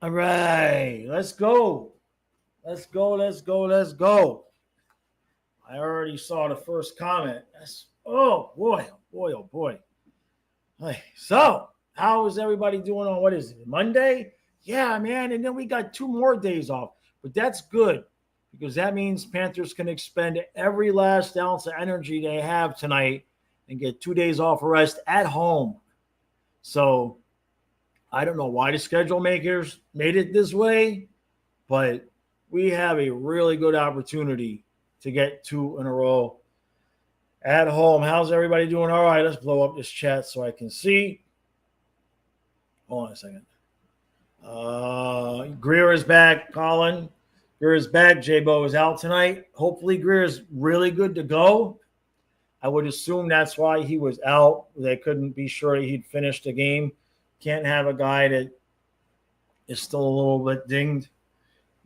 All right, let's go. Let's go. Let's go. Let's go. I already saw the first comment. Oh boy, oh boy, oh boy. Hey, so, how is everybody doing on what is it? Monday? Yeah, man. And then we got 2 more days off. But that's good because that means Panthers can expend every last ounce of energy they have tonight and get 2 days off rest at home. So I don't know why the schedule makers made it this way, but we have a really good opportunity to get 2 in a row at home. How's everybody doing? All right, let's blow up this chat so I can see. Hold on a second. Greer is back, Colin. Greer is back. J-Bo is out tonight. Hopefully Greer is really good to go. I would assume that's why he was out. They couldn't be sure he'd finish the game. Can't have a guy that is still a little bit dinged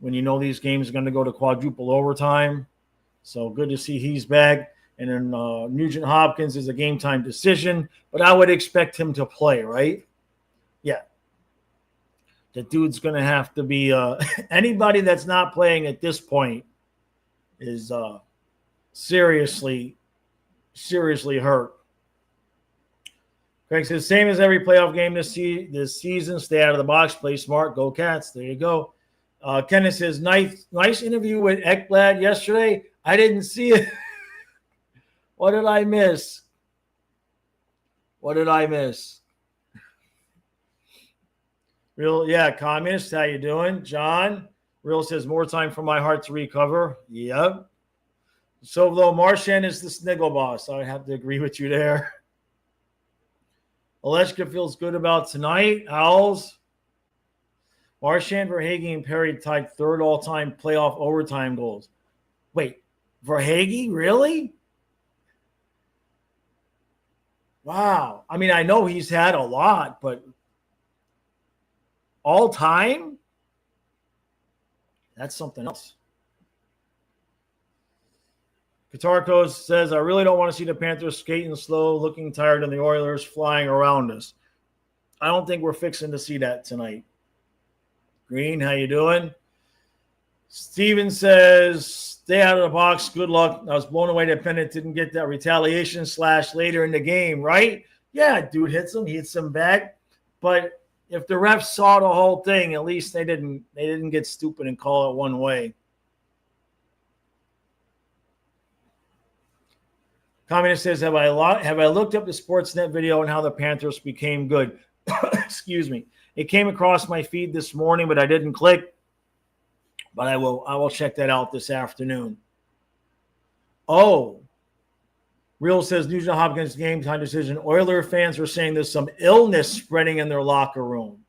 when you know these games are going to go to quadruple overtime. So good to see he's back. And then Nugent Hopkins is a game time decision, but I would expect him to play, right? Yeah. The dude's going to have to be anybody that's not playing at this point is seriously hurt. Craig says, same as every playoff game this season. Stay out of the box, play smart, go Cats. There you go. Kenneth says, nice interview with Ekblad yesterday. I didn't see it. What did I miss? Real, yeah, Communist, how you doing? John, Real says, more time for my heart to recover. Yep. So, though, Marchand is the sniggle boss. I have to agree with you there. Aleshka feels good about tonight. Owls. Marchand, Verhaeghe, and Perry tied third all-time playoff overtime goals. Wait, Verhaeghe? Really? Wow. I mean, I know he's had a lot, but all-time? That's something else. Katarkos says, I really don't want to see the Panthers skating slow, looking tired, and the Oilers flying around us. I don't think we're fixing to see that tonight. Green, how you doing? Steven says, stay out of the box. Good luck. I was blown away that Pennant didn't get that retaliation slash later in the game, right? Yeah, dude hits him. He hits him back. But if the refs saw the whole thing, at least they didn't get stupid and call it one way. Communist says, have I looked up the Sportsnet video on how the Panthers became good? Excuse me. It came across my feed this morning, but I didn't click. But I will check that out this afternoon. Oh. Real says, Nugent Hopkins game time decision. Oiler fans are saying there's some illness spreading in their locker room.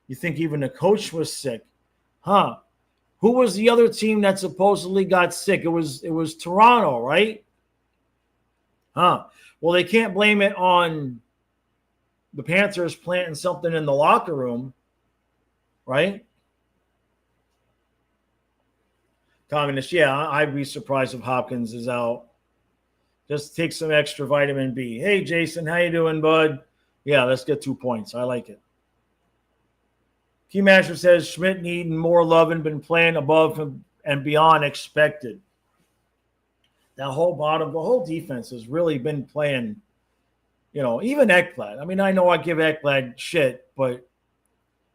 You think even the coach was sick? Huh. Who was the other team that supposedly got sick? It was Toronto, right? Huh. Well, they can't blame it on the Panthers planting something in the locker room, right? Communist, yeah, I'd be surprised if Hopkins is out. Just take some extra vitamin B. Hey, Jason, how you doing, bud? Yeah, let's get 2 points. I like it. Keymaster says Schmidt needing more love and been playing above and beyond expected. That the whole defense has really been playing, even Ekblad. I mean, I know I give Ekblad shit, but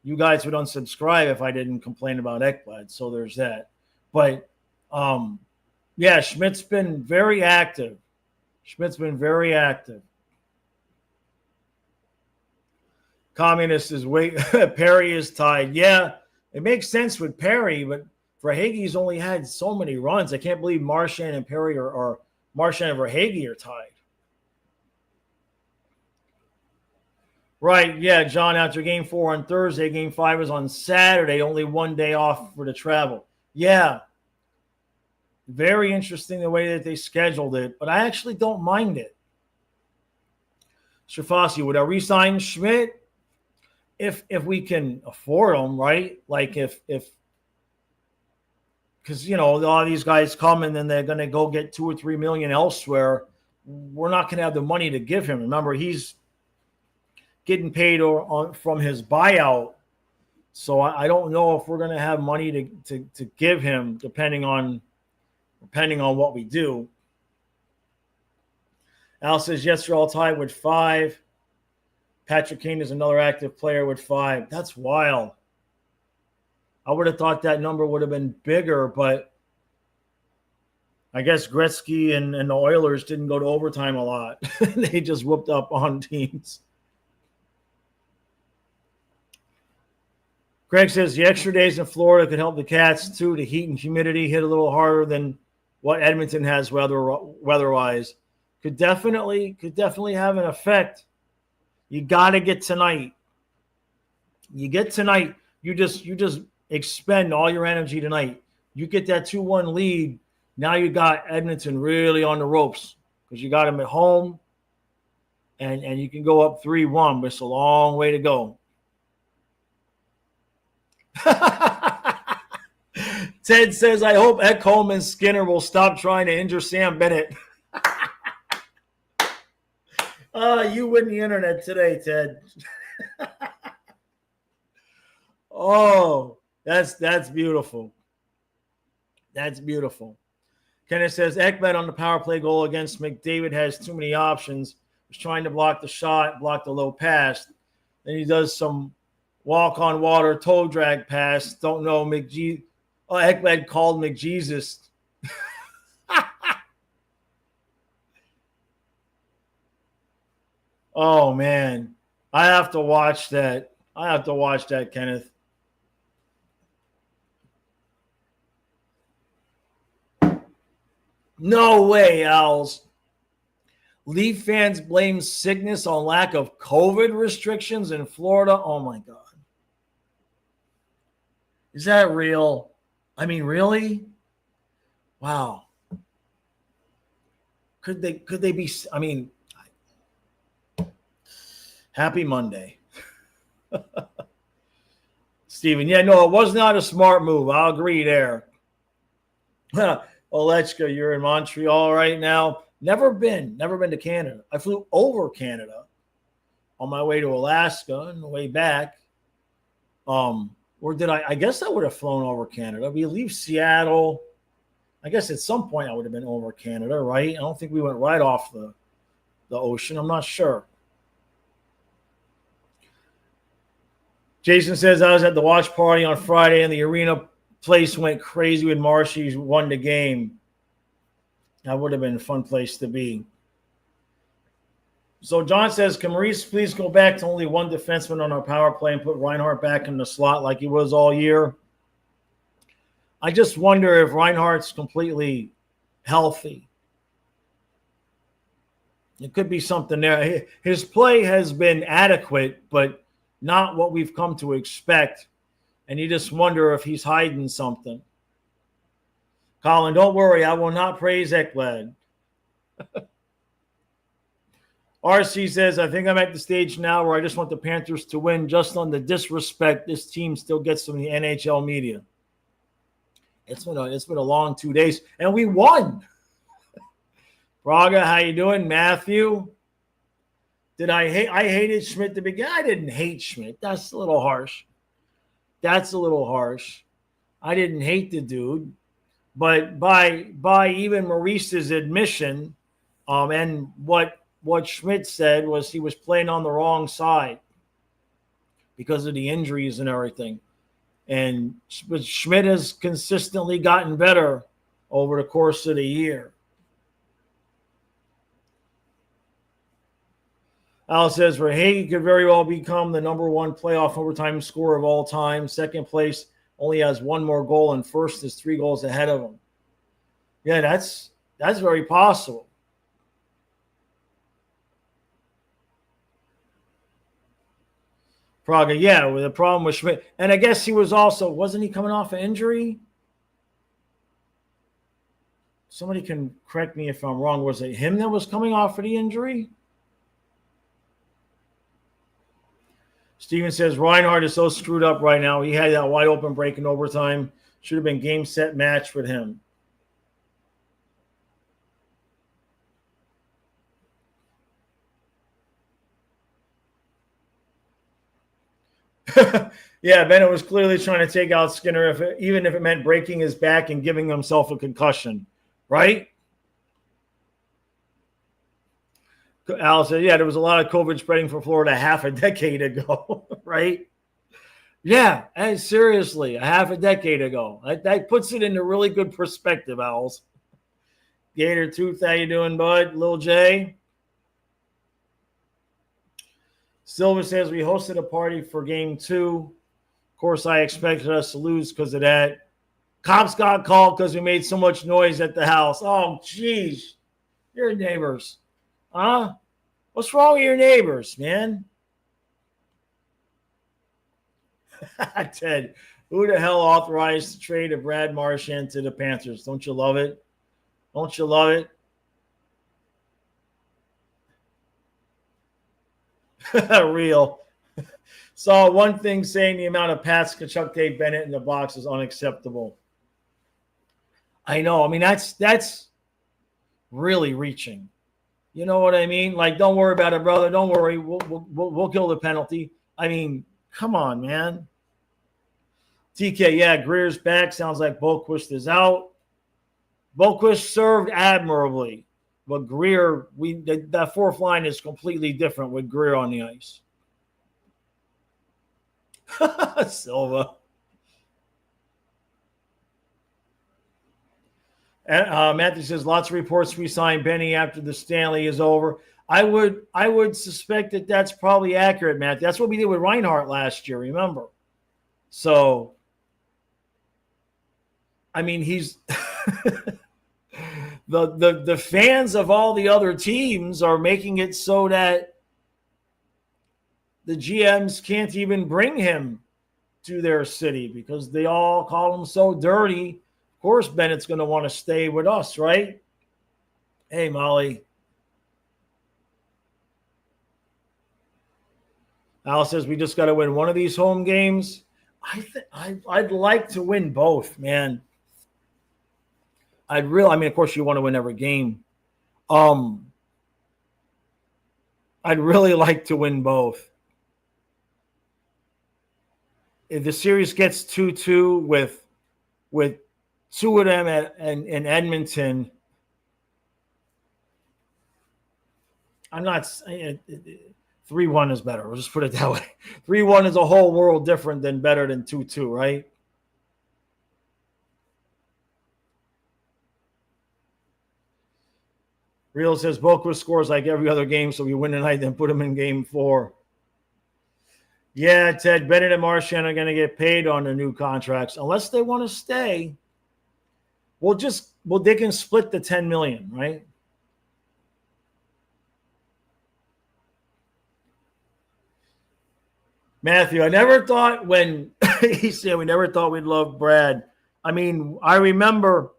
you guys would unsubscribe if I didn't complain about Ekblad. So there's that. But, yeah, Schmidt's been very active. Communist is Perry is tied. Yeah, it makes sense with Perry, but Verhaeghe's only had so many runs. I can't believe Marchand and Perry or Marchand and Verhaeghe are tied. Right, yeah, John, after Game 4 on Thursday, Game 5 is on Saturday, only 1 day off for the travel. Yeah. Very interesting the way that they scheduled it, but I actually don't mind it. Shafasi, would I re-sign Schmidt? If we can afford him, right? Like if because a lot of these guys come and then they're going to go get $2 or $3 million elsewhere. We're not going to have the money to give him. Remember, he's getting paid from his buyout So I don't know if we're going to have money to give him, depending on what we do. Al says, yes, you're all tied with 5. Patrick Kane is another active player with 5. That's wild. I would have thought that number would have been bigger, but I guess Gretzky and the Oilers didn't go to overtime a lot. They just whooped up on teams. Greg says the extra days in Florida could help the Cats too. The heat and humidity hit a little harder than what Edmonton has weather-wise. Could definitely have an effect. You got to get tonight. You get tonight. You just expend all your energy tonight. You get that 2-1 lead. Now you got Edmonton really on the ropes because you got them at home, and you can go up 3-1, but it's a long way to go. Ted says, I hope Ekholm and Skinner will stop trying to injure Sam Bennett. You win the internet today, Ted. Oh, that's beautiful. That's beautiful. Kenneth says, Ekblad on the power play goal against McDavid has too many options. He's trying to block the shot, block the low pass. Then he does some walk-on water, toe drag pass. Don't know, Ekblad called McJesus. Oh, man. I have to watch that. Kenneth. No way, Owls. Leaf fans blame sickness on lack of COVID restrictions in Florida. Oh, my God. Is that real? I mean, really? Wow. Could they be? I mean, happy Monday. Steven, yeah, no, it was not a smart move. I'll agree there. Olechka, you're in Montreal right now. Never been to Canada. I flew over Canada on my way to Alaska and the way back. Or did I guess I would have flown over Canada. We leave Seattle. I guess at some point I would have been over Canada, right? I don't think we went right off the ocean. I'm not sure. Jason says, I was at the watch party on Friday and the arena place went crazy when Marshy won the game. That would have been a fun place to be. So John says, can Maurice please go back to only one defenseman on our power play and put Reinhart back in the slot like he was all year? I just wonder if Reinhart's completely healthy. It could be something there. His play has been adequate, but not what we've come to expect. And you just wonder if he's hiding something. Colin, don't worry. I will not praise Ekblad. RC says, I think I'm at the stage now where I just want the Panthers to win just on the disrespect this team still gets from the NHL media. It's been a long 2 days, and we won. Braga, how you doing? Matthew, I hated Schmidt to begin. I didn't hate Schmidt. That's a little harsh. I didn't hate the dude, but by even Maurice's admission, and what Schmidt said was he was playing on the wrong side because of the injuries and everything. And Schmidt has consistently gotten better over the course of the year. Al says, Verhage could very well become the number one playoff overtime scorer of all time. Second place only has one more goal, and first is 3 goals ahead of him. Yeah, that's very possible. Praga, yeah, with a problem with Schmidt. And I guess he wasn't he coming off an injury? Somebody can correct me if I'm wrong. Was it him that was coming off of the injury? Steven says, Reinhart is so screwed up right now. He had that wide open break in overtime. Should have been game, set, match with him. Yeah, Bennett was clearly trying to take out Skinner, even if it meant breaking his back and giving himself a concussion, right? Al said, yeah, there was a lot of COVID spreading from Florida half a decade ago, right? Yeah, and seriously, a half a decade ago. That puts it into really good perspective, Owls. Gator Tooth, how you doing, bud? Lil J. Silver says, we hosted a party for game 2. Of course, I expected us to lose because of that. Cops got called because we made so much noise at the house. Oh, geez. Your neighbors. Huh? What's wrong with your neighbors, man? Ted, who the hell authorized the trade of Brad Marchand to the Panthers? Don't you love it? Don't you love it? Real. Saw one thing saying the amount of Pats Kachuk Dave Bennett in the box is unacceptable. I know. I mean, that's really reaching. You know what I mean? Like, don't worry about it, brother. Don't worry. We'll kill the penalty. I mean, come on, man. TK, yeah, Greer's back. Sounds like Boquist is out. Boquist served admirably, but Greer, that fourth line is completely different with Greer on the ice. Silva. Matthew says lots of reports we signed Benny after the Stanley is over. I would suspect that that's probably accurate, Matthew. That's what we did with Reinhart last year. Remember? So, I mean, he's the fans of all the other teams are making it so that the GMs can't even bring him to their city because they all call him so dirty. Of course, Bennett's going to want to stay with us, right? Hey, Molly. Al says we just got to win one of these home games. I'd like to win both, man. I mean, of course, you want to win every game. I'd really like to win both. If the series gets 2-2 with two of them in Edmonton, I'm not 3-1 is better. We'll just put it that way. 3-1 is a whole world different than better than 2-2, right? Real says Boquist scores like every other game, so we win tonight, then put him in game 4. Yeah, Ted, Bennett and Marchand are going to get paid on the new contracts unless they want to stay. They can split the $10 million, right? Matthew, I never thought when he said we never thought we'd love Brad. I mean, I remember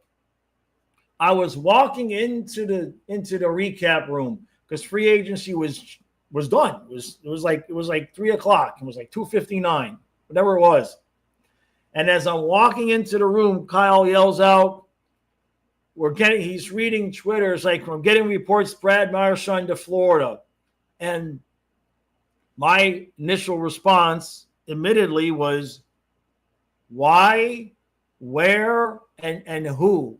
I was walking into the recap room because free agency was done. It was like 3:00. It was like 2:59, whatever it was. And as I'm walking into the room, Kyle yells out, he's reading Twitter. It's like, I'm getting reports Brad Marchand to Florida. And my initial response, admittedly, was why, where, and who.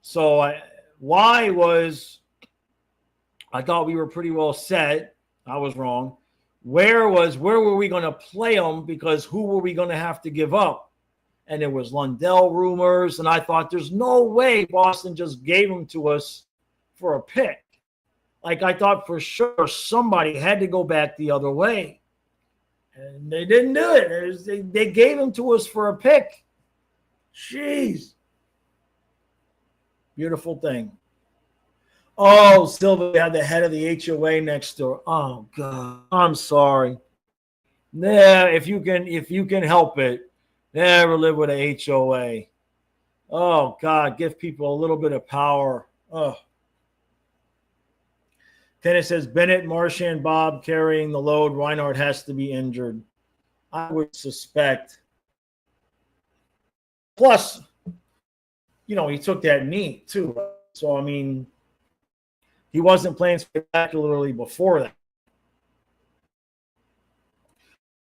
So why was I thought we were pretty well set. I was wrong. Where were we going to play them? Because who were we going to have to give up? And it was Lundell rumors. And I thought there's no way Boston just gave them to us for a pick. Like, I thought for sure somebody had to go back the other way. And they didn't do it. They gave them to us for a pick. Jeez. Beautiful thing. Oh, Silva had the head of the HOA next door. Oh, God. I'm sorry. Yeah, if you can help it, never live with a HOA. Oh, God, give people a little bit of power. Oh. Tennis says, Bennett, Marchand, Bob carrying the load. Reinhart has to be injured. I would suspect. Plus, he took that knee, too. So, I mean, he wasn't playing spectacularly before that.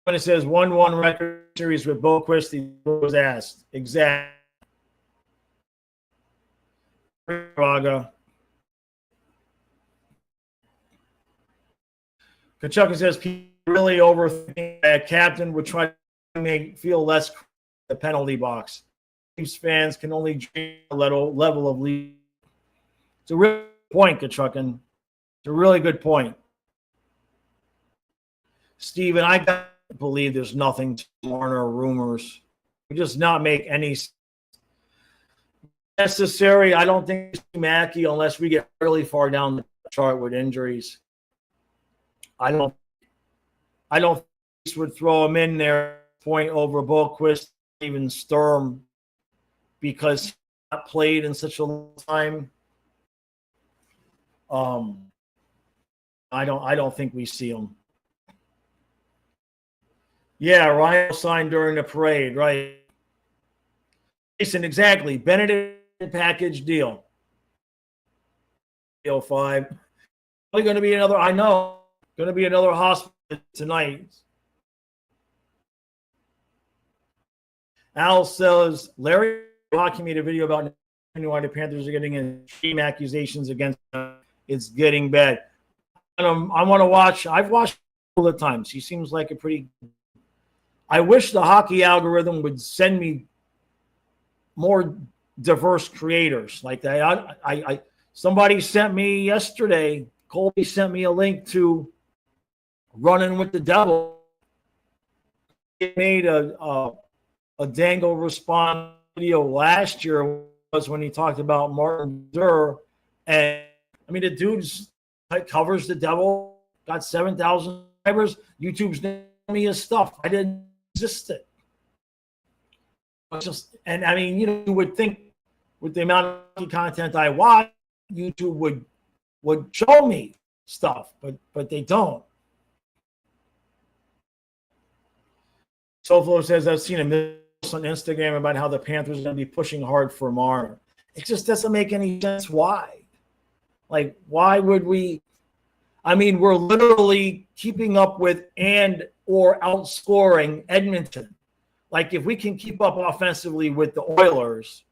When it says 1-1 record series with Boquist, he was asked. Exactly. Raga. Kachuk says people really overthinking that a captain would try to make feel less the penalty box. Chiefs fans can only dream a level of lead. It's a real point, Kachuk. It's a really good point. Steven, I got to believe there's nothing to Marner rumors. We just not make any necessary. I don't think it's Mackey unless we get really far down the chart with injuries. I don't think this would throw him in there point over Boquist, even Sturm, because he not played in such a long time. I don't think we see him. Yeah, Ryan signed during the parade, right? Jason, exactly. Benedict package deal. Deal 5. Probably going to be another. I know. Going to be another hospital tonight. Al says Larry Hockey made a video about why the Panthers are getting extreme accusations against him. It's getting bad. I want to watch. I've watched all the times. He seems like a pretty. I wish the hockey algorithm would send me more diverse creators like that. I somebody sent me yesterday. Colby sent me a link to Running with the Devil. He made a Dango response video last year was when he talked about Martin Durr, and I mean the dude's covers the Devil, got 7,000 subscribers. YouTube's naming me his stuff. I didn't resist it. And I mean, you would think with the amount of content I watch, YouTube would show me stuff, but they don't. SoFlo says I've seen a million on Instagram about how the Panthers are going to be pushing hard for Marner. It just doesn't make any sense. Why? Like, why would we? I mean, we're literally keeping up with or outscoring Edmonton. Like, if we can keep up offensively with the Oilers,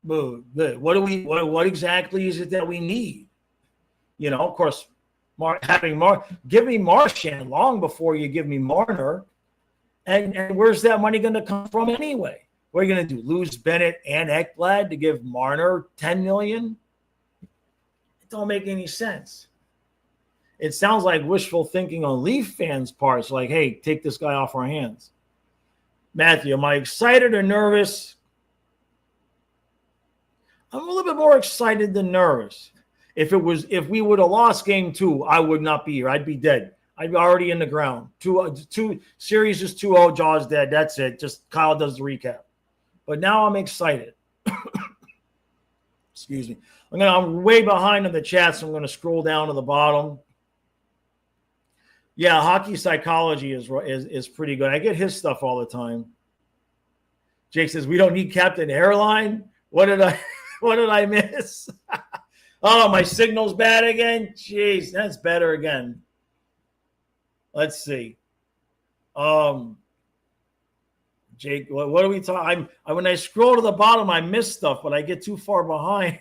what exactly is it that we need? Of course, give me Marchand long before you give me Marner. And where's that money going to come from anyway? What are you going to do? Lose Bennett and Ekblad to give Marner $10 million? It don't make any sense. It sounds like wishful thinking on Leaf fans' parts. Like, hey, take this guy off our hands. Matthew, am I excited or nervous? I'm a little bit more excited than nervous. If we would have lost game 2, I would not be here. I'd be dead. I'd be already in the ground. Two series is 2-0. Jaws dead. That's it. Just Kyle does the recap. But now I'm excited. Excuse me. I'm way behind on the chat, so I'm going to scroll down to the bottom. Yeah, hockey psychology is pretty good. I get his stuff all the time. Jake says we don't need Captain Airline. What did I miss? Oh, my signal's bad again. Jeez, that's better again. Let's see. Jake, what are we talking? When I scroll to the bottom, I miss stuff, but I get too far behind.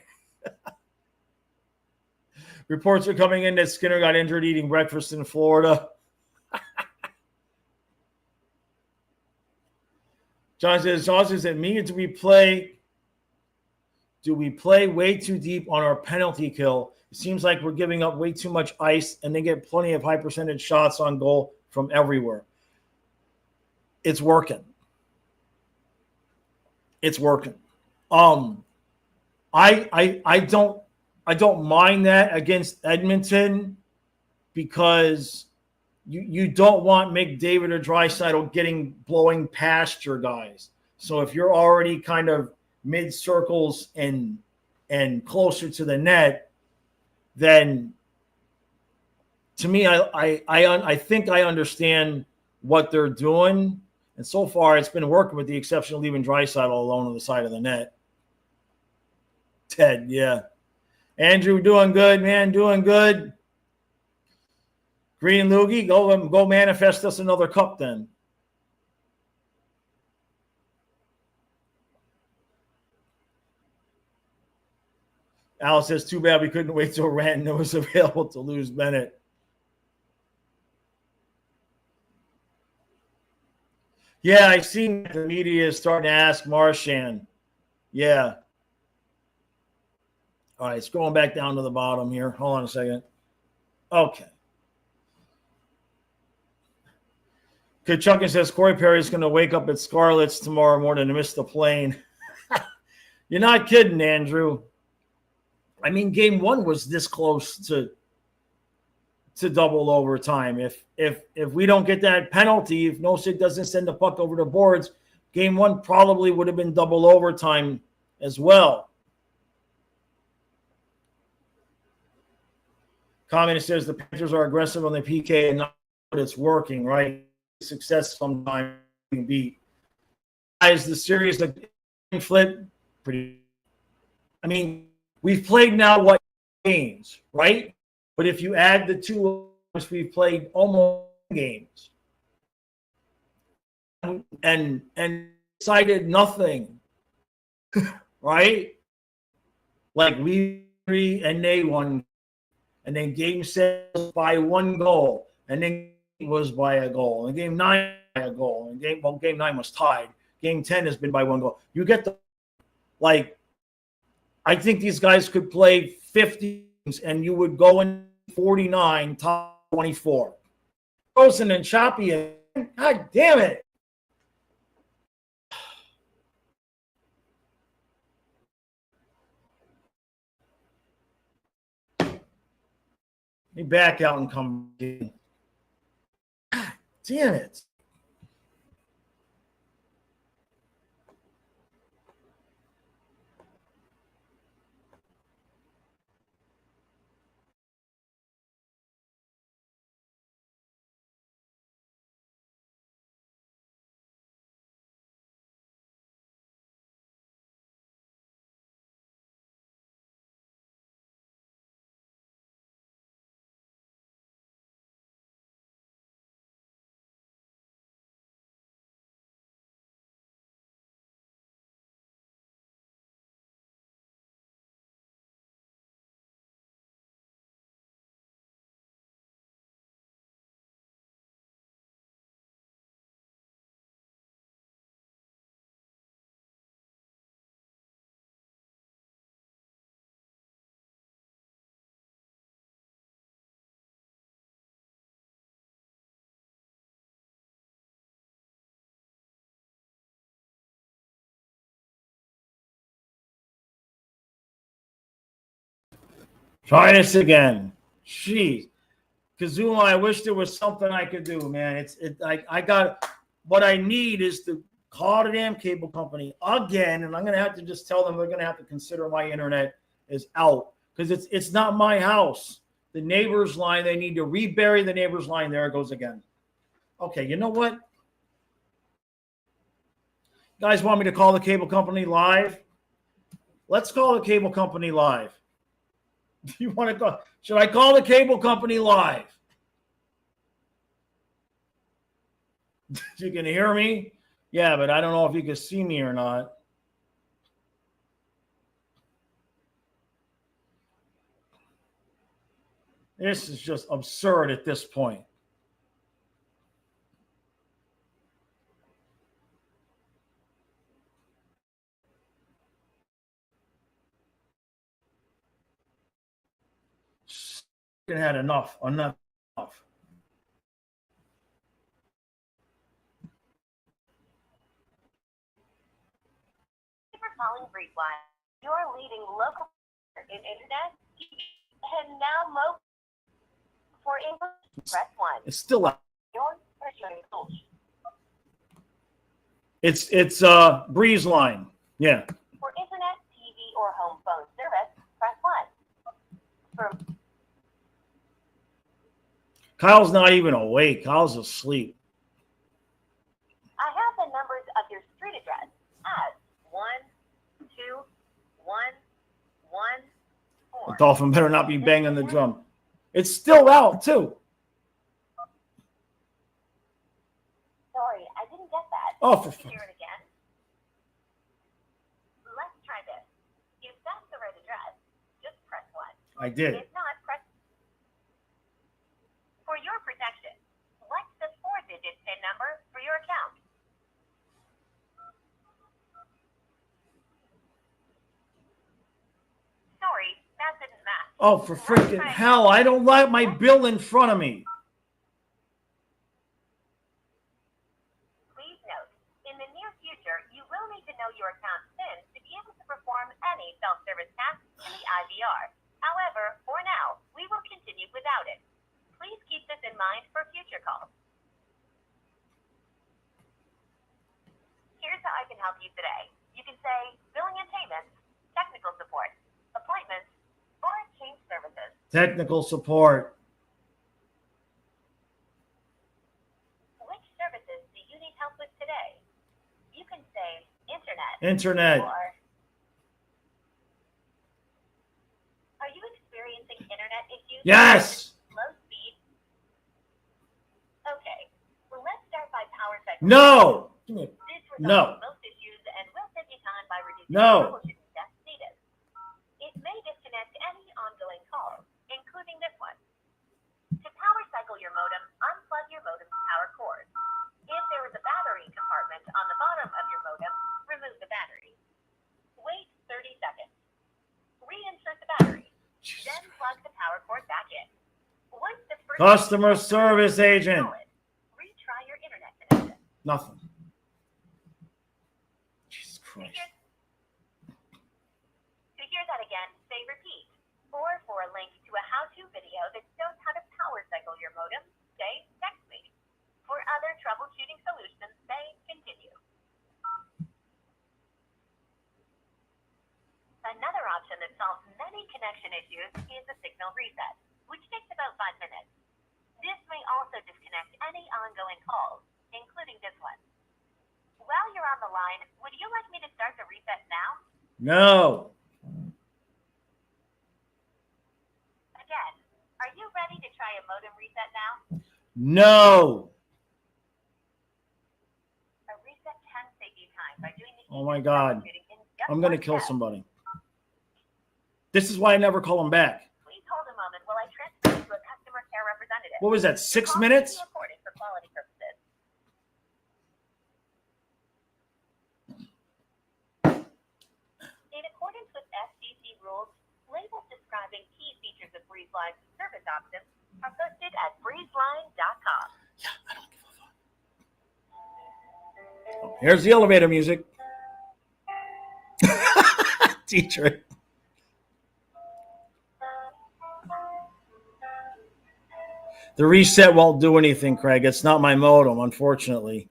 Reports are coming in that Skinner got injured eating breakfast in Florida. John says, at me, do we play way too deep on our penalty kill? It seems like we're giving up way too much ice, and they get plenty of high percentage shots on goal from everywhere. It's working. It's working. I don't mind that against Edmonton because you don't want McDavid or Draisaitl blowing past your guys. So if you're already kind of mid circles and closer to the net, then to me, I think I understand what they're doing. And so far, it's been working with the exception of leaving Draisaitl alone on the side of the net. Ted, yeah. Andrew, doing good, man, doing good. Green Loogie, go manifest us another cup then. Al says, too bad we couldn't wait till Rantanen was available to lose Bennett. Yeah, I've seen the media is starting to ask Marchand. Yeah. All right, scrolling back down to the bottom here. Hold on a second. Okay. Kachunkin says Corey Perry is going to wake up at Scarlet's tomorrow morning to miss the plane. You're not kidding, Andrew. I mean, game one was this close to double overtime. If we don't get that penalty, if Nosek doesn't send the puck over the boards, game one probably would have been double overtime as well. Comment says the Panthers are aggressive on the PK and not but it's working, right? Success sometimes beat. Is the series a flip? Pretty. I mean, we've played now what games, right? But if you add the two, we've played almost games, and decided nothing, right? Like we three and they won, and then game 6 by 1 goal, and then was by a goal, and game 9 by a goal, and game 9 was tied. Game 10 has been by 1 goal. You get the I think these guys could play 50 games, and you would go in 49, top 24. Rosen and Choppy, God damn it. Let me back out and come in. God damn it. Try this again. Jeez. Kazuma, I wish there was something I could do, man. I got what I need is to call the damn cable company again, and I'm gonna have to just tell them they're gonna have to consider my internet is out because it's not my house. The neighbor's line, they need to rebury the neighbor's line. There it goes again. Okay, you know what? You guys want me to call the cable company live? Let's call the cable company live. You want to go? Should I call the cable company live? You can hear me? Yeah, but I don't know if you can see me or not. This is just absurd at this point. Had enough. Thank you for calling Breedline, your leading local in internet and now mobile. For English, press 1. It's still out. It's Breeze line. Yeah. For internet, TV, or home phone service, press 1. For Kyle's not even awake. Kyle's asleep. I have the numbers of your street address as 1, 2, 1, 1, 4. The Dolphin better not be banging the drum. It's still out, too. I didn't get that. Oh, for Can you hear it again? Let's try this. If that's the right address, just press 1. I did. If not, press... For your protection, select the 4-digit PIN number for your account. Sorry, that didn't match. Oh, for freaking hell. I don't like my bill in front of me. Please note, in the near future, you will need to know your account's PIN to be able to perform any self-service tasks in the IVR. However, for now, we will continue without it. Please keep this in mind for future calls. Here's how I can help you today. You can say billing and payments, technical support, appointments, or change services. Technical support. Which services do you need help with today? You can say internet. Internet. Or are you experiencing internet issues? Yes. Low speed? Okay. Well, let's start by power cycle. No. This No. resolves most issues and will save you time by reducing No. troubleshooting steps needed. It may disconnect any ongoing calls, including this one. To power cycle your modem, unplug your modem's power cord. If there is a battery compartment on the bottom of your modem, remove the battery. Wait 30 seconds. Reinsert the battery. Then plug the power cord back in. Once the first Customer service agent. retry your internet connection. Nothing. Jesus Christ. To hear that again, say repeat. Or for a link to a how-to video that shows how to power cycle your modem, say text me. For other troubleshooting solutions, say continue. Another option that solves many connection issues is a signal reset, which takes about 5 minutes. This may also disconnect any ongoing calls, including this one. While you're on the line, would you like me to start the reset now? No. Again, are you ready to try a modem reset now? No. A reset can save you time by doing the Oh my God. troubleshooting in just I'm going to one kill step. somebody. This is why I never call them back. Please hold a moment while I transfer you to a customer care representative. What was that, Your 6 call minutes? may be recorded for quality purposes. In accordance with FCC rules, labels describing key features of BreezeLine's service options are posted at breezeline.com. Yeah, I don't give a fuck. Oh, here's the elevator music. Teacher. The reset won't do anything, Craig. It's not my modem, unfortunately.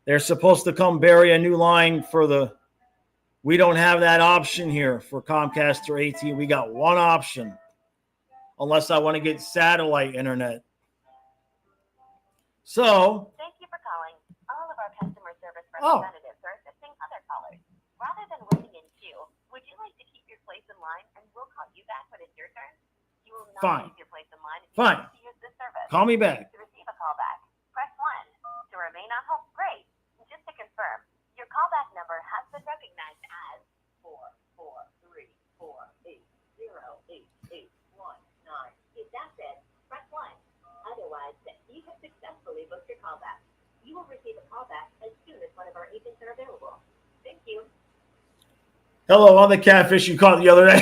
They're supposed to come bury a new line for the... We don't have that option here for Comcast or AT&T. We got one option, unless I want to get satellite internet. So... Thank you for calling. All of our customer service representatives are assisting other callers. Rather than waiting in queue, would you like to keep your place in line and we'll call you back when it's your turn? You will not Fine. keep your place in line if you Fine. want to use this service. Call me back. To receive a callback, press 1. To remain on hold, great. Just to confirm, your callback number has been recognized as 443480881. If that's it, press 1. Otherwise, you have successfully booked your callback. You will receive a callback as soon as one of our agents are available. Thank you. Hello, on the catfish you caught the other day.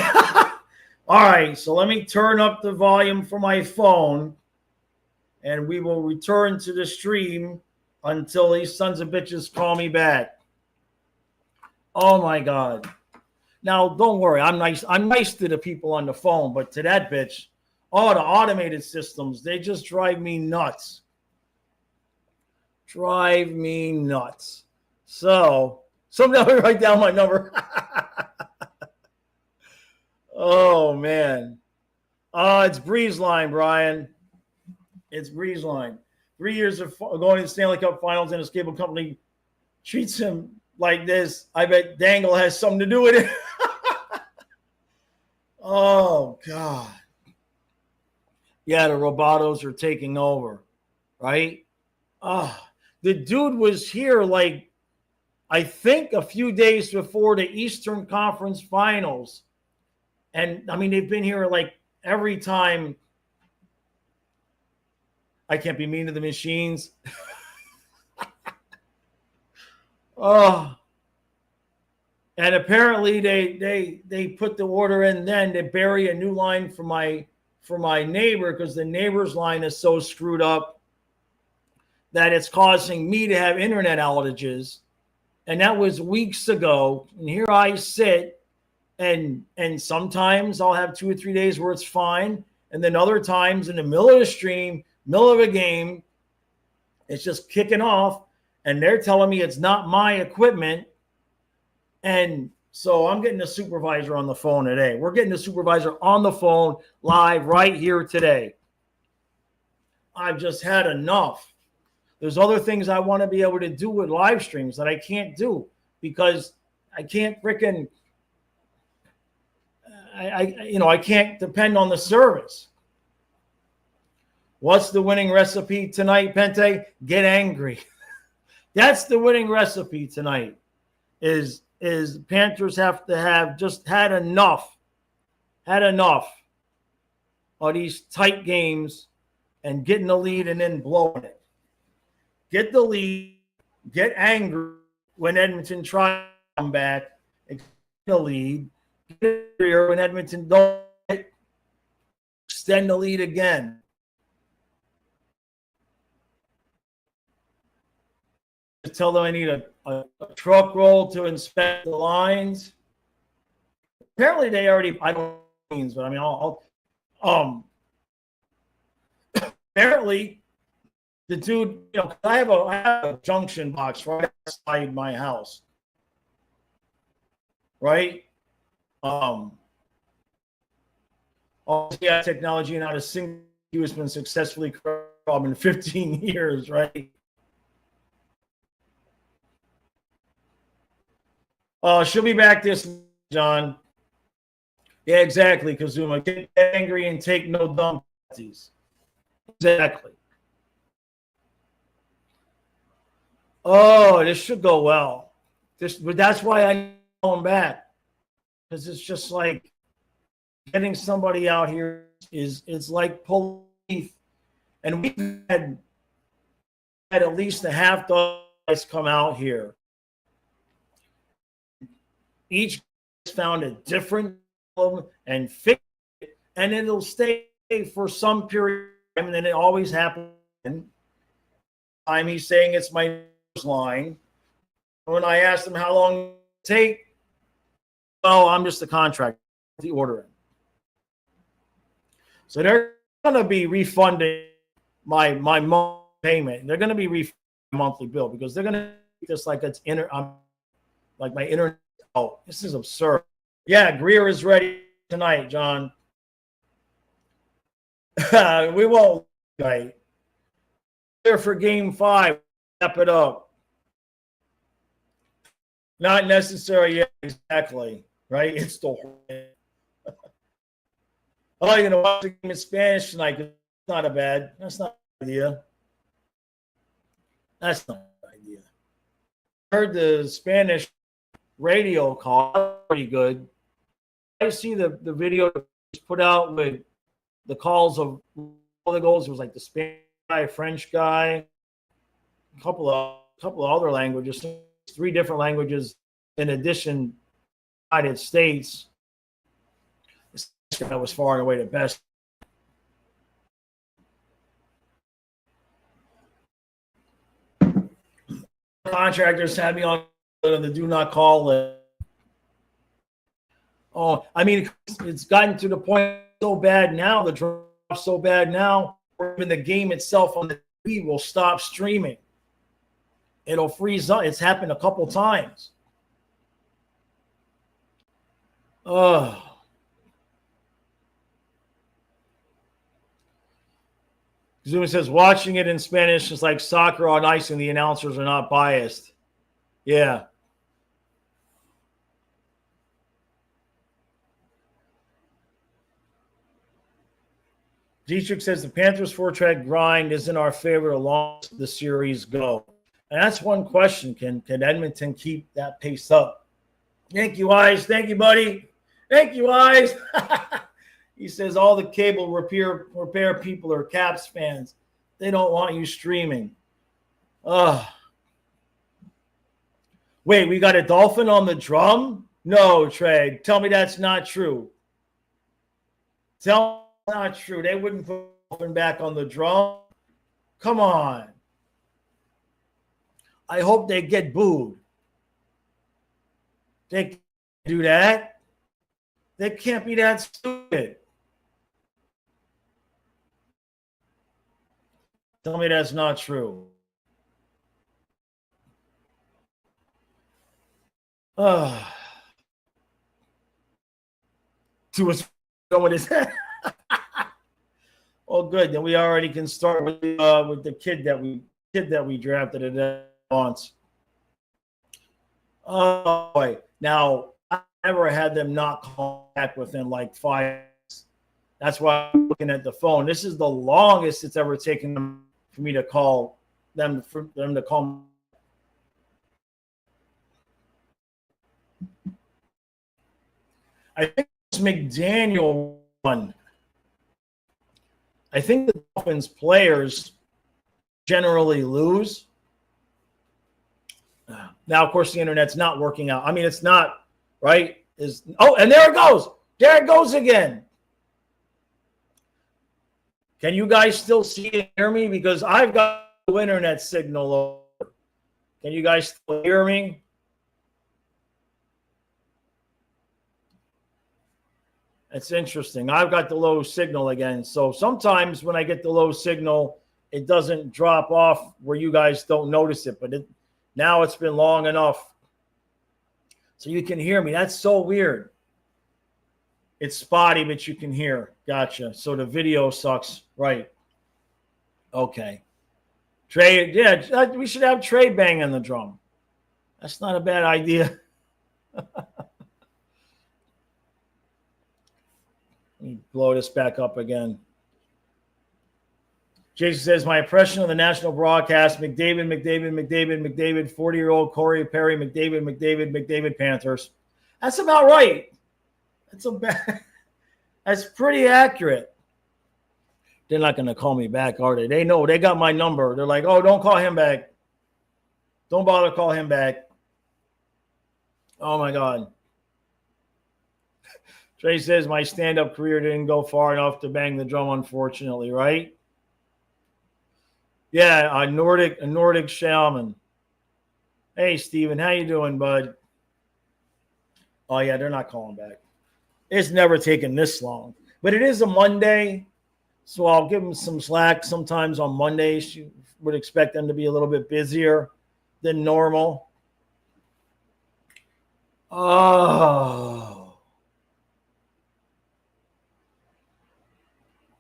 All right, so let me turn up the volume for my phone, and we will return to the stream until these sons of bitches call me back. Oh my God. Now, don't worry, I'm nice. I'm nice to the people on the phone, but to that bitch, all the automated systems, they just drive me nuts. Drive me nuts. So, somebody write down my number. Oh, man. It's BreezeLine, Brian. It's BreezeLine. 3 years of going to the Stanley Cup Finals and his cable company treats him like this. I bet Dangle has something to do with it. Oh, God. Yeah, the Robotos are taking over, right? The dude was here like, I think a few days before the Eastern Conference Finals. And I mean, they've been here like every time. I can't be mean to the machines. Oh. And apparently they put the order in then to bury a new line for my neighbor, because the neighbor's line is so screwed up that it's causing me to have internet outages. And that was weeks ago. And here I sit, and sometimes I'll have 2 or 3 days where it's fine. And then other times in the middle of the stream, middle of a game, it's just kicking off. And they're telling me it's not my equipment. And so I'm getting the supervisor on the phone today. We're getting the supervisor on the phone live right here today. I've just had enough. There's other things I want to be able to do with live streams that I can't do because I can't freaking, I can't depend on the service. What's the winning recipe tonight, Pente? Get angry. That's the winning recipe tonight. Is Panthers have to have just had enough of these tight games and getting the lead and then blowing it. Get the lead, get angry when Edmonton tries to come back, and get the lead, get angrier when Edmonton don't extend the lead again. Just tell them I need a truck roll to inspect the lines. Apparently they already, I don't know what it means, but I mean, apparently the dude, I have a junction box right outside my house, right? Technology, not a single has been successfully corrupted in 15 years, right? She'll be back this week, John. Yeah, exactly, Kazuma. Get angry and take no dumb penalties. Exactly. Oh, this should go well. But that's why I'm going back, because it's just like getting somebody out here it's like pulling teeth. And we've had at least a half dozen guys come out here. Each found a different problem and fixed it, and it'll stay for some period of time, and then it always happens. He's saying it's my line. When I asked him how long it take, oh, I'm just the contractor, the order. So they're going to be refunding my monthly payment. They're going to be refunding my monthly bill because they're going to treat this like it's like my internet. Oh, this is absurd. Yeah, Greer is ready tonight, John. We won't tonight. Here for game 5. Step it up. Not necessary yet, exactly. Right? It's the oh, you're gonna watch the game in Spanish tonight. That's not that's not an idea. That's not an idea. I heard the Spanish radio call pretty good. I see the video put out with the calls of all the goals. It was like the Spanish guy, French guy, a couple of other languages, 3 different languages in addition to the United States. That was far and away the best. Contractors had me on the do not call list. Oh, I mean, it's gotten to the point so bad now, the draft's so bad now, even the game itself on the TV will stop streaming. It'll freeze up. It's happened a couple times. Oh. Zuma says, watching it in Spanish is like soccer on ice and the announcers are not biased. Yeah. Dietrich says the Panthers 4-track grind isn't our favorite along the series go. And that's one question. Can Edmonton keep that pace up? Thank you, Eyes. Thank you, buddy. Thank you, Eyes. He says all the cable repair people are Caps fans. They don't want you streaming. Wait, we got a dolphin on the drum? No, Trey. Tell me that's not true. Tell me it's not true. They wouldn't put a dolphin back on the drum. Come on. I hope they get booed. They can't do that. They can't be that stupid. Tell me that's not true. To his going his head. Oh, good. Then we already can start with the kid that we drafted at once. Oh boy. Now I never had them not call back within like 5 minutes. That's why I'm looking at the phone. This is the longest it's ever taken for me to call them to call me. I think it's McDaniel won. I think the Dolphins players generally lose. Now, of course, the internet's not working out. I mean, it's not, right? And there it goes. There it goes again. Can you guys still see and hear me? Because I've got no internet signal. Can you guys still hear me? It's interesting. I've got the low signal again. So sometimes when I get the low signal, it doesn't drop off where you guys don't notice it. But now it's been long enough so you can hear me. That's so weird. It's spotty, but you can hear. Gotcha. So the video sucks. Right. Okay. Trey, yeah, we should have Trey banging the drum. That's not a bad idea. Let me blow this back up again. Jason says, my impression of the national broadcast, McDavid, 40-year-old Corey Perry, McDavid, Panthers. That's about right. That's pretty accurate. They're not going to call me back, are they? They know. They got my number. They're like, oh, don't call him back. Don't bother call him back. Oh, my God. Trey says, my stand-up career didn't go far enough to bang the drum, unfortunately, right? Yeah, a Nordic shaman. Hey, Steven, how you doing, bud? Oh, yeah, they're not calling back. It's never taken this long. But it is a Monday, so I'll give them some slack. Sometimes on Mondays, you would expect them to be a little bit busier than normal. Oh.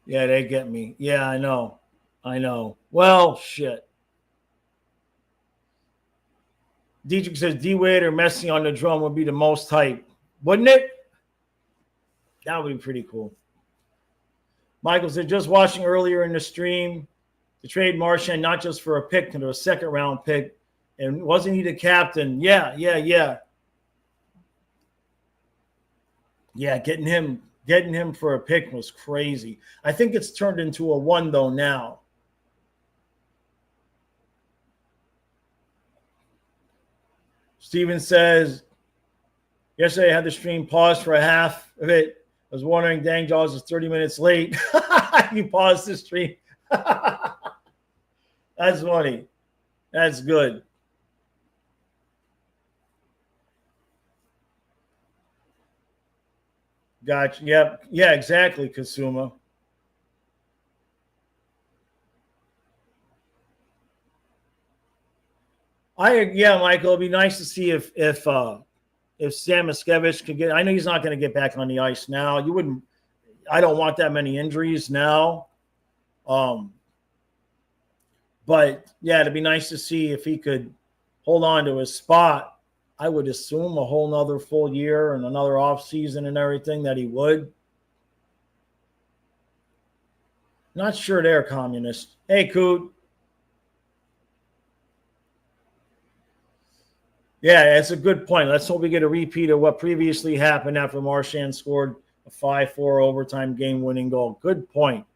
Yeah, they get me. Yeah, I know. Well, shit. Dietrich says D-Wade or Messi on the drum would be the most hype. Wouldn't it? That would be pretty cool. Michael said, just watching earlier in the stream to trade Marchand, not just for a pick, but a second-round pick. And wasn't he the captain? Yeah. Yeah, getting him for a pick was crazy. I think it's turned into a 1, though, now. Steven says, yesterday I had the stream paused for a half of it. I was wondering, dang, Jaws is 30 minutes late. You paused the stream. That's funny. That's good. Gotcha. Yep. Yeah, exactly, Kasuma. Michael, it'd be nice to see if Sam Miskevich could get. I know he's not going to get back on the ice now. You wouldn't. I don't want that many injuries now. But yeah, it'd be nice to see if he could hold on to his spot. I would assume a whole nother full year and another off season and everything that he would. Not sure they're communist. Hey, Coot. Yeah, that's a good point. Let's hope we get a repeat of what previously happened after Marchand scored a 5-4 overtime game-winning goal. Good point.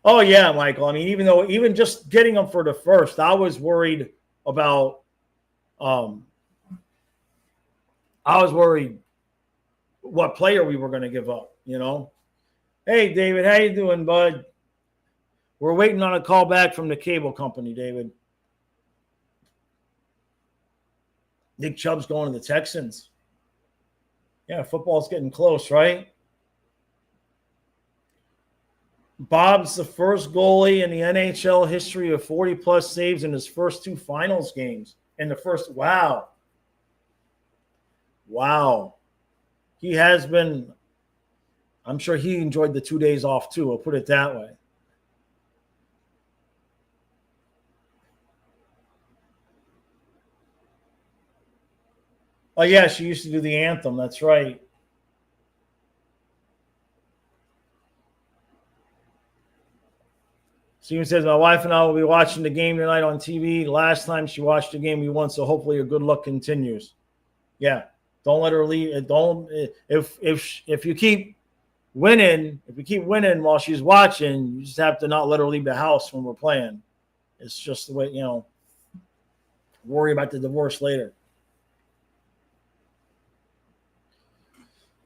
Oh, yeah, Michael. I mean, even just getting them for the first, I was worried about I was worried what player we were going to give up, you know. Hey, David, how you doing, bud? We're waiting on a call back from the cable company, David. Nick Chubb's going to the Texans. Yeah, football's getting close, right? Bob's the first goalie in the NHL history of 40-plus saves in his first 2 finals games. In the first, wow. He has been, I'm sure he enjoyed the 2 days off too. I'll put it that way. Oh, yeah, she used to do the anthem. That's right. Steven says, my wife and I will be watching the game tonight on TV. Last time she watched the game, we won, so hopefully her good luck continues. Yeah, don't let her leave. Don't if you keep winning, while she's watching, you just have to not let her leave the house when we're playing. It's just the way, worry about the divorce later.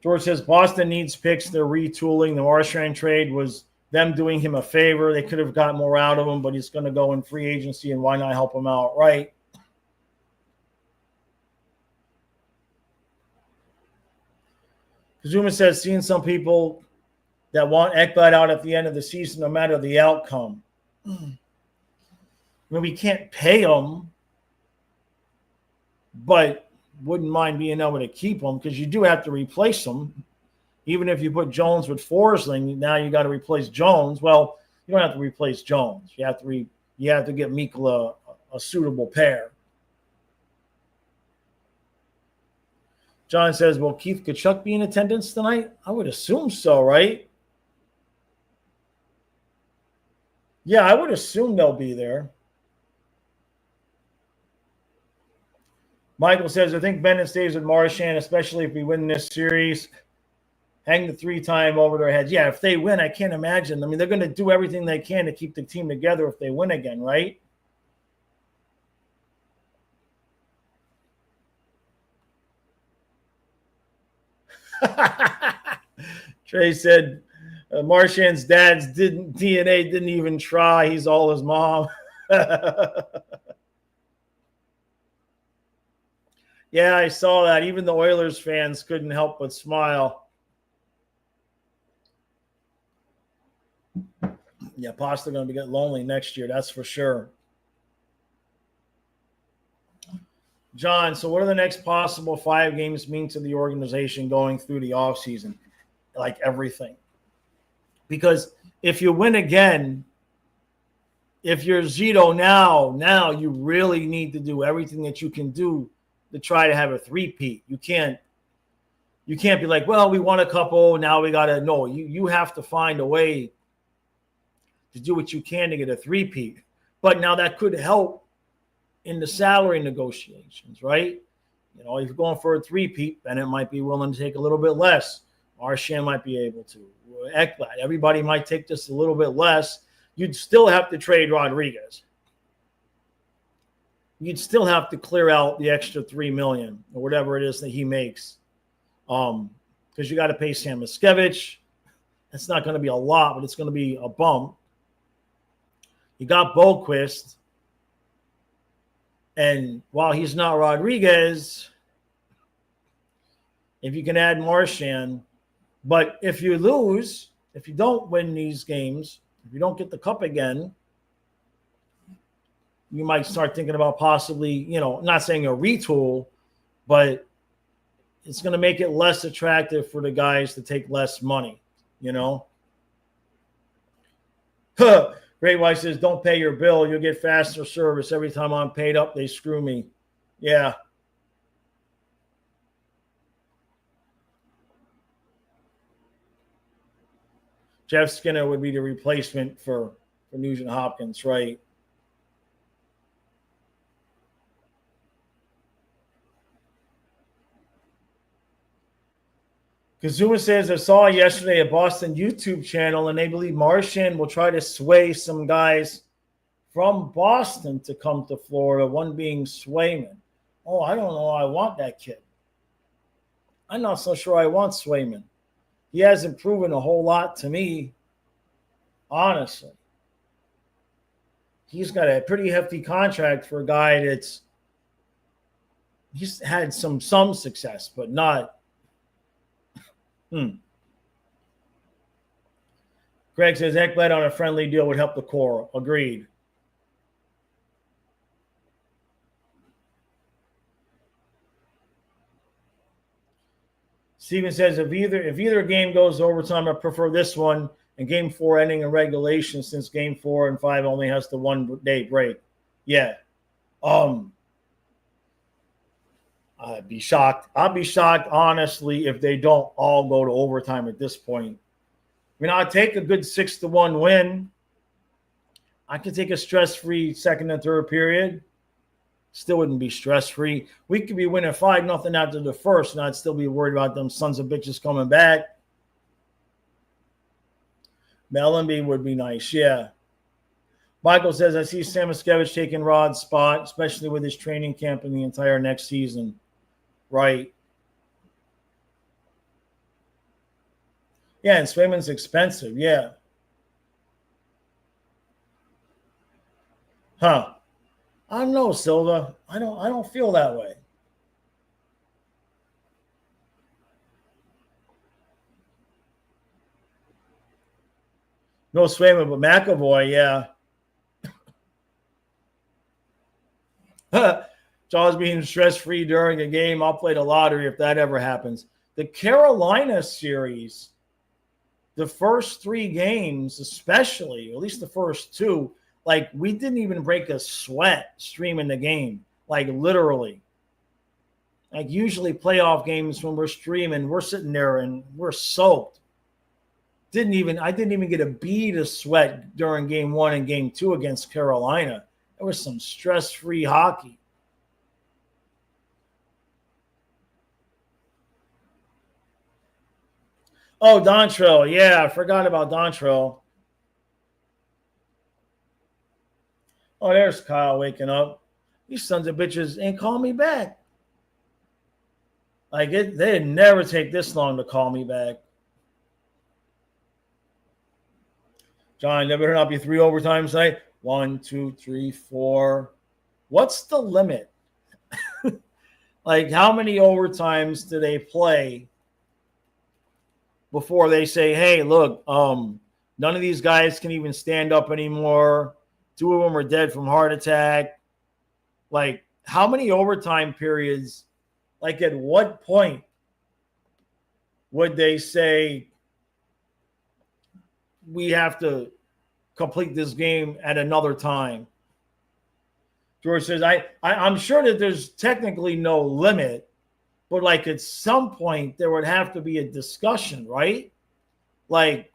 George says Boston needs picks. They're retooling. The Marchand trade was them doing him a favor. They could have got more out of him, but he's going to go in free agency, and why not help him out, right? Kazuma says, seeing some people that want Ekblad out at the end of the season, no matter the outcome. I mean, we can't pay him, but wouldn't mind being able to keep him because you do have to replace him. Even if you put Jones with Forsling, now you got to replace Jones. Well, you don't have to replace Jones. You have to get Mikla a suitable pair. John says, will Keith Kachuk be in attendance tonight? I would assume so, right? Yeah, I would assume they'll be there. Michael says, I think Bennett stays with Marchand, especially if we win this series. Hang the 3-time over their heads. Yeah, if they win, I can't imagine. I mean, they're going to do everything they can to keep the team together if they win again, right? Trey said, Marchand's dad's DNA didn't even try. He's all his mom. Yeah, I saw that. Even the Oilers fans couldn't help but smile. Yeah, Pasta going to get lonely next year. That's for sure. John, so what are the next possible 5 games mean to the organization going through the offseason? Like everything. Because if you win again, if you're Zito now you really need to do everything that you can do to try to have a three-peat. You can't be like, well, we won a couple, now we got to – no, you have to find a way to do what you can to get a three-peat. But now that could help in the salary negotiations, right? If you're going for a three-peat, Bennett might be willing to take a little bit less. Marchand might be able to. Ekblad, everybody might take just a little bit less. You'd still have to trade Rodriguez. You'd still have to clear out the extra $3 million or whatever it is that he makes, because you got to pay Sam Miskevich. It's not going to be a lot, but it's going to be a bump. You got Boquist, and while he's not Rodriguez, if you can add Marchand, but if you lose, if you don't win these games, if you don't get the cup again, you might start thinking about possibly, not saying a retool, but it's going to make it less attractive for the guys to take less money, Great White says, don't pay your bill. You'll get faster service. Every time I'm paid up, they screw me. Yeah. Jeff Skinner would be the replacement for Nugent Hopkins, right? Kazuma says, I saw yesterday a Boston YouTube channel, and they believe Martian will try to sway some guys from Boston to come to Florida, one being Swayman. Oh, I don't know. I want that kid. I'm not so sure I want Swayman. He hasn't proven a whole lot to me, honestly. He's got a pretty hefty contract for a guy he's had some success, but not. Greg says Ekblad on a friendly deal would help the core. Agreed. Steven says if either game goes to overtime, I prefer this one and game 4 ending in regulation since game 4 and 5 only has the 1 day break. Yeah. I'd be shocked. I'd be shocked, honestly, if they don't all go to overtime at this point. I mean, I'd take a good 6-1 win. I could take a stress-free second and third period. Still wouldn't be stress-free. We could be winning 5-0 after the first, and I'd still be worried about them sons of bitches coming back. Mellenby would be nice, yeah. Michael says, I see Sam Miskevich taking Rod's spot, especially with his training camp in the entire next season. Right. Yeah, and Swayman's expensive, yeah. Huh. I don't know, Silva. I don't feel that way. No Swayman, but McAvoy, yeah. Jaws being stress-free during a game. I'll play the lottery if that ever happens. The Carolina series, the first 3 games, especially, at least the first 2, like we didn't even break a sweat streaming the game, like literally. Like usually playoff games when we're streaming, we're sitting there and we're soaked. I didn't even get a bead of sweat during game 1 and game 2 against Carolina. There was some stress-free hockey. Oh, Dontrell. Yeah, I forgot about Dontrell. Oh, there's Kyle waking up. These sons of bitches ain't call me back. Like they'd never take this long to call me back. John, there better not be 3 overtimes tonight. 1, 2, 3, 4. What's the limit? Like, how many overtimes do they play before they say, hey, look, none of these guys can even stand up anymore. 2 of them are dead from heart attack. Like, how many overtime periods, like at what point would they say we have to complete this game at another time? George says, I'm sure that there's technically no limit, but like at some point there would have to be a discussion, right? Like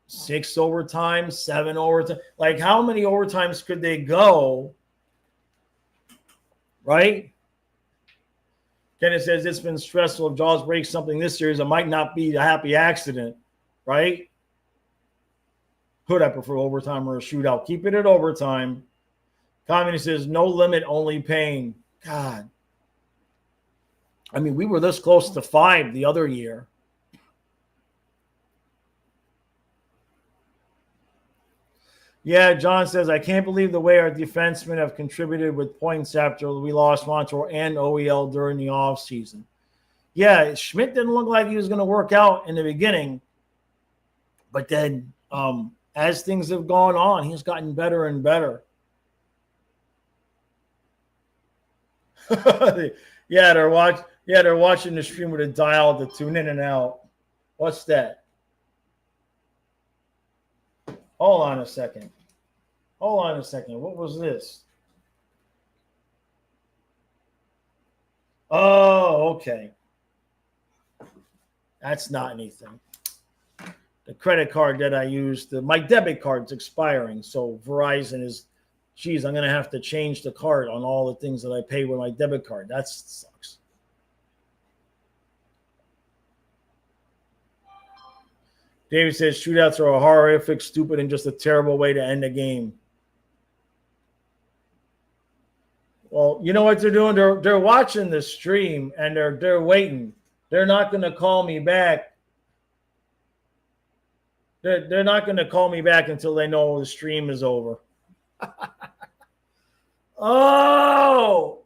6 overtimes, 7 overtimes. Like how many overtimes could they go? Right? Kenneth says it's been stressful. If Jaws breaks something this series, it might not be a happy accident, right? Could I prefer overtime or a shootout? Keep it at overtime. Communist says no limit, only pain. God. I mean, we were this close to 5 the other year. Yeah, John says, I can't believe the way our defensemen have contributed with points after we lost Montreal and OEL during the offseason. Yeah, Schmidt didn't look like he was going to work out in the beginning. But then as things have gone on, he's gotten better and better. They're watching the stream with a dial to tune in and out. What's that? Hold on a second. What was this? Oh, okay. That's not anything. The credit card that I used, my debit card's expiring. So Verizon is, geez, I'm going to have to change the card on all the things that I pay with my debit card. That sucks. David says shootouts are a horrific, stupid, and just a terrible way to end a game. Well, you know what they're doing? They're watching the stream and they're waiting. They're not going to call me back. They're not going to call me back until they know the stream is over. Oh!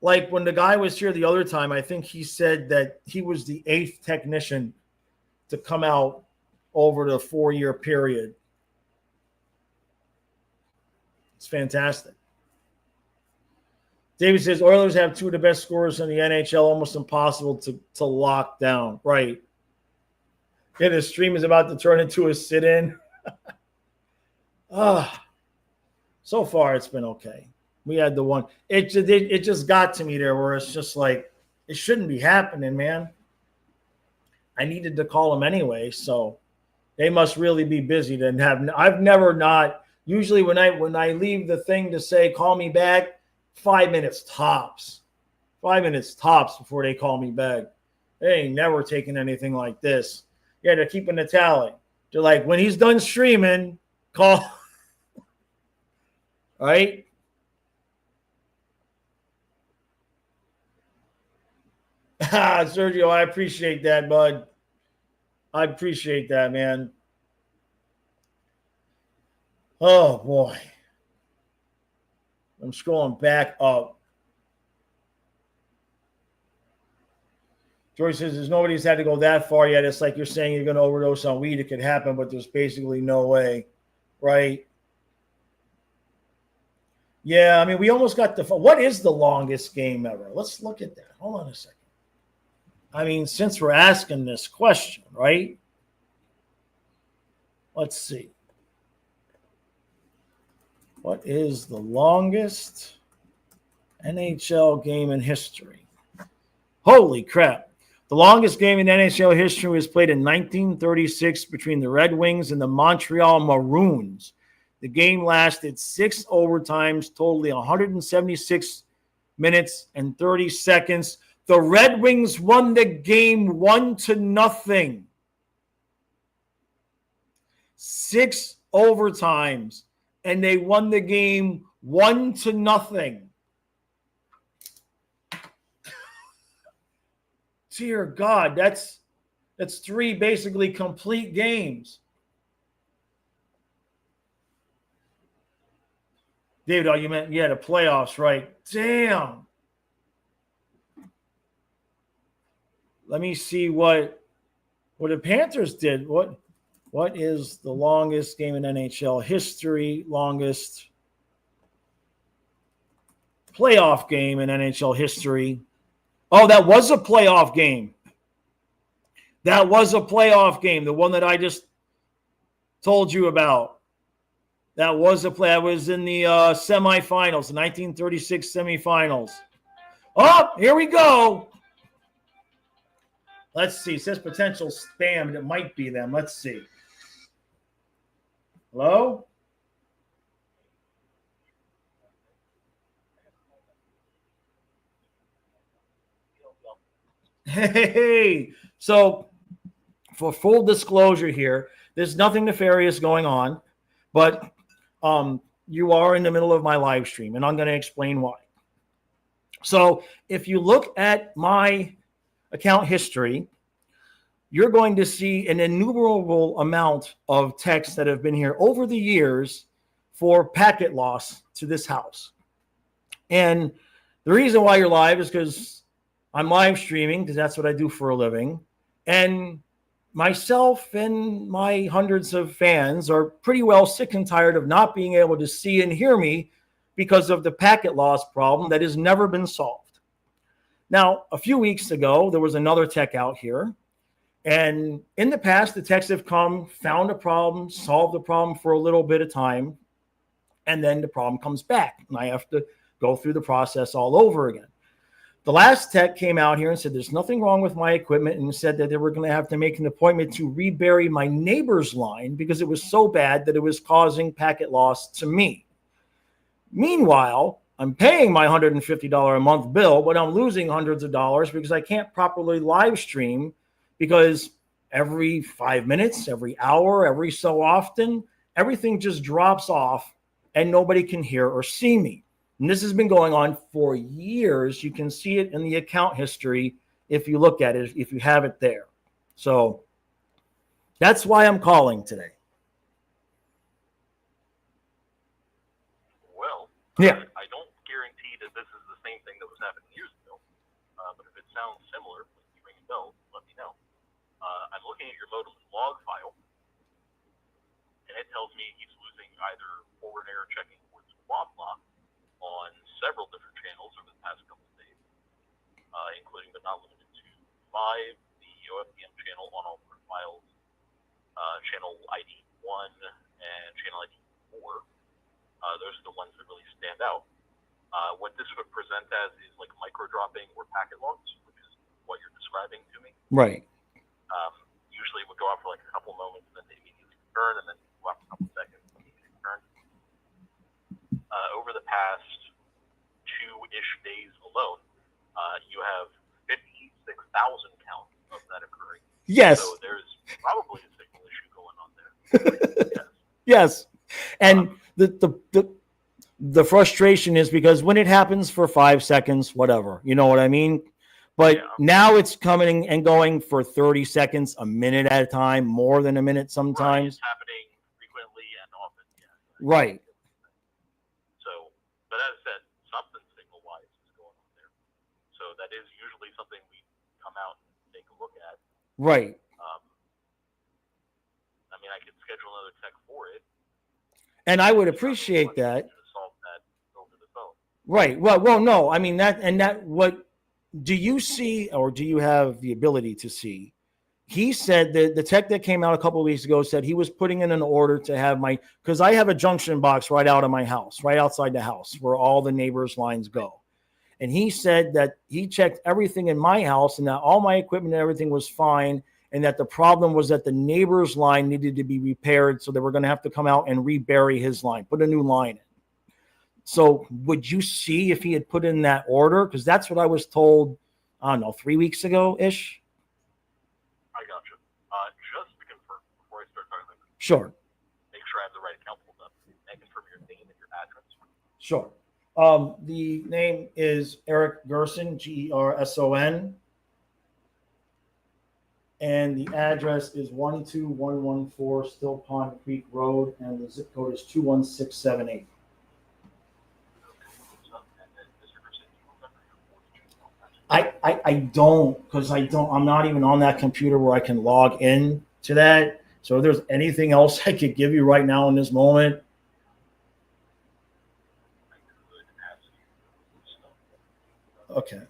Like when the guy was here the other time, I think he said that he was the 8th technician to come out over the 4-year period. It's fantastic. David says Oilers have 2 of the best scorers in the NHL, almost impossible to lock down. Right. Yeah, the stream is about to turn into a sit-in. So far it's been okay. We had the one. It just got to me there where it's just like, it shouldn't be happening, man. I needed to call them anyway, so they must really be busy. I've never not. Usually when I leave the thing to say call me back, 5 minutes tops. 5 minutes tops before they call me back. They ain't never taken anything like this. Yeah, they're keeping the tally. They're like, when he's done streaming, call. Right? Sergio, I appreciate that, bud. I appreciate that, man. Oh, boy. I'm scrolling back up. George says there's nobody's had to go that far yet. It's like you're saying you're going to overdose on weed. It could happen, but there's basically no way, right? Yeah, I mean, we almost got what is the longest game ever? Let's look at that. Hold on a second. I mean, since we're asking this question, right? Let's see. What is the longest NHL game in history? Holy crap. The longest game in NHL history was played in 1936 between the Red Wings and the Montreal Maroons. The game lasted 6 overtimes, totaling 176 minutes and 30 seconds. The Red Wings won the game 1-0. 6 overtimes, and they won the game 1-0. Dear God, that's 3 basically complete games. David, you meant, the playoffs, right? Damn. Let me see what the Panthers did. What is the longest game in NHL history? Longest playoff game in NHL history. Oh, that was a playoff game. That was a playoff game. The one that I just told you about. That was a play. I was in the semifinals, the 1936 semifinals. Oh, here we go. Let's see. It says potential spam, and it might be them. Let's see. Hello? Hey. So, for full disclosure here, there's nothing nefarious going on, but you are in the middle of my live stream, and I'm going to explain why. So, if you look at my account history, you're going to see an innumerable amount of texts that have been here over the years for packet loss to this house. And the reason why you're live is because I'm live streaming, because that's what I do for a living. And myself and my hundreds of fans are pretty well sick and tired of not being able to see and hear me because of the packet loss problem that has never been solved. Now, a few weeks ago, there was another tech out here. And in the past, the techs have come, found a problem, solved the problem for a little bit of time, and then the problem comes back. And I have to go through the process all over again. The last tech came out here and said there's nothing wrong with my equipment, and said that they were going to have to make an appointment to rebury my neighbor's line because it was so bad that it was causing packet loss to me. Meanwhile, I'm paying my $150 a month bill, but I'm losing hundreds of dollars because I can't properly live stream because every 5 minutes, every hour, every so often, everything just drops off and nobody can hear or see me. And this has been going on for years. You can see it in the account history if you look at it, if you have it there. So that's why I'm calling today. Well, yeah. I don't guarantee that this is the same thing that was happening years ago. But if it sounds similar, if you ring a bell, let me know. I'm looking at your modem's log file, and it tells me he's losing either forward error checking or swap lock on several different channels over the past couple of days, including but not limited to 5, the OFDM channel on all profiles, channel ID 1 and channel ID 4. Those are the ones that really stand out. What this would present as is like micro dropping or packet logs, which is what you're describing to me. Right. Usually it would go off for like a couple moments, and then they immediately return, and then go off for a couple seconds, and immediately return. Over the past 2-ish days alone, you have 56,000 counts of that occurring. Yes. So there's probably a signal issue going on there. Yes. And the frustration is because when it happens for 5 seconds, whatever, you know what I mean? But now it's coming and going for 30 seconds, a minute at a time, more than a minute sometimes. It's happening frequently and often. Yeah. Right. So, but as I said, something signal-wise is going on there. So that is usually something we come out and take a look at. Right. I mean, I could schedule another tech for it. And I would appreciate that. To solve that over the phone. Right. Well, no. I mean, what do you see, or do you have the ability to see? He said that the tech that came out a couple of weeks ago said he was putting in an order to have because I have a junction box right out of my house, right outside the house where all the neighbors' lines go. And he said that he checked everything in my house and that all my equipment and everything was fine. And that the problem was that the neighbor's line needed to be repaired. So they were going to have to come out and rebury his line, put a new line in. So would you see if he had put in that order? Because that's what I was told, I don't know, 3 weeks ago-ish. I got you. Just to confirm, before I start talking about this, Sure. make sure I have the right account pulled up and confirm your name and your address. Sure. The name is Eric Gerson, Gerson. And the address is 12114 Still Pond Creek Road, and the zip code is 21678. I don't, because I'm not even on that computer where I can log in to that. So if there's anything else I could give you right now in this moment. Okay.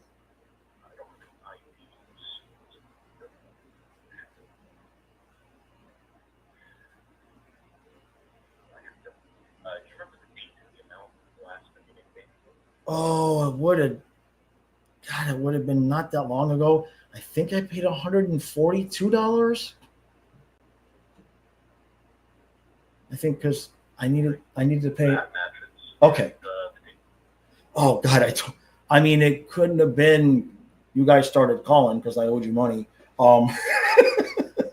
Oh, it would have been not that long ago. I think I paid $142. I think because I needed to pay. Okay. Oh God, it couldn't have been. You guys started calling because I owed you money. Yeah,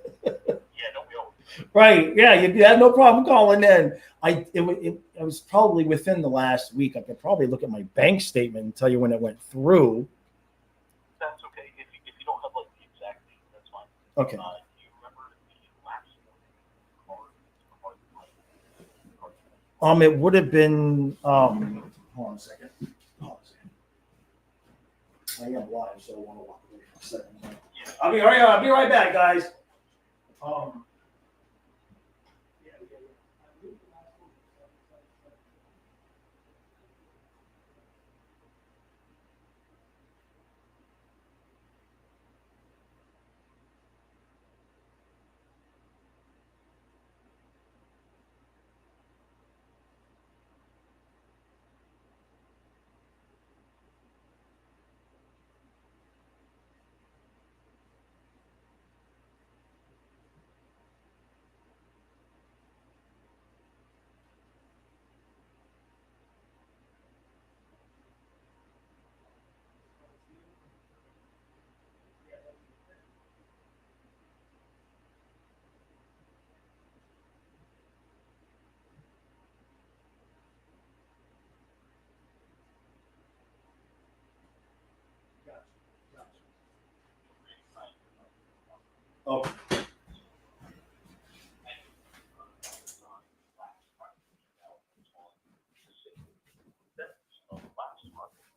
don't be old. Right. Yeah, you had no problem calling in. It was probably within the last week. I could probably look at my bank statement and tell you when it went through. That's okay. If you don't have like the exact date, that's fine. Okay. Do you remember the last card? It would have been. Hold on a second. I am live, so I want to walk away for a second. Yeah. I'll be right back, guys. Oh.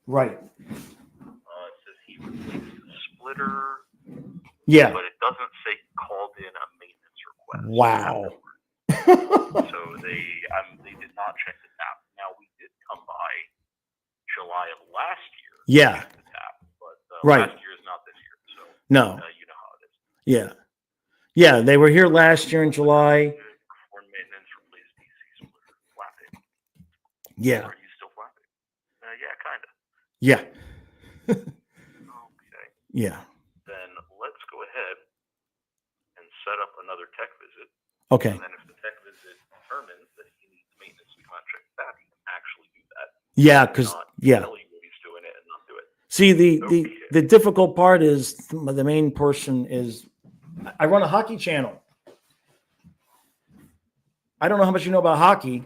Right. It says he replaced the splitter. Yeah. But it doesn't say called in a maintenance request. Wow. So they did not check the tap. Now we did come by July of last year. Yeah. To check the tap, but right. last year is not this year. So no. You know how it is. Yeah. Yeah, they were here last year in July. Perform maintenance, replace DC splitter, flapping. Yeah. Are you still flapping? Yeah, kind of. Yeah. Okay. Yeah. Then let's go ahead and set up another tech visit. Okay. And then if the tech visit determines that he needs maintenance, we can't check that. He can actually do that. Yeah, because Tell you when he's doing it and not do it. See, the difficult part is the main person is I run a hockey channel. I don't know how much you know about hockey.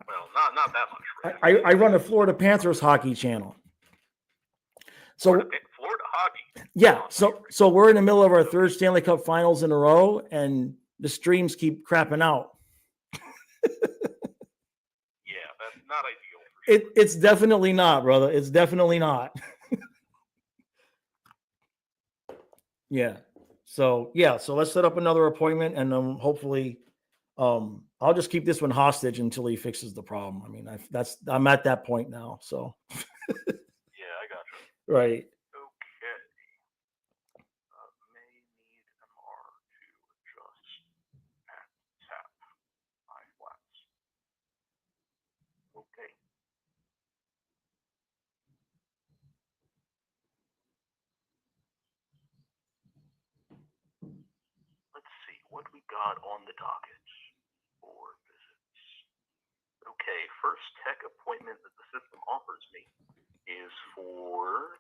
Well, not that much. Right? I run a Florida Panthers hockey channel. So Florida hockey. Yeah, so we're in the middle of our third Stanley Cup Finals in a row, and the streams keep crapping out. Yeah, that's not ideal. For sure. It's definitely not, brother. It's definitely not. Yeah. So let's set up another appointment, and hopefully, I'll just keep this one hostage until he fixes the problem. I mean, I'm at that point now. So. Yeah, I got you. Right. Okay. May need MR to adjust at tap high flats. Okay. Let's see what we got on the docket for visits. Okay, first tech appointment that the system offers me is for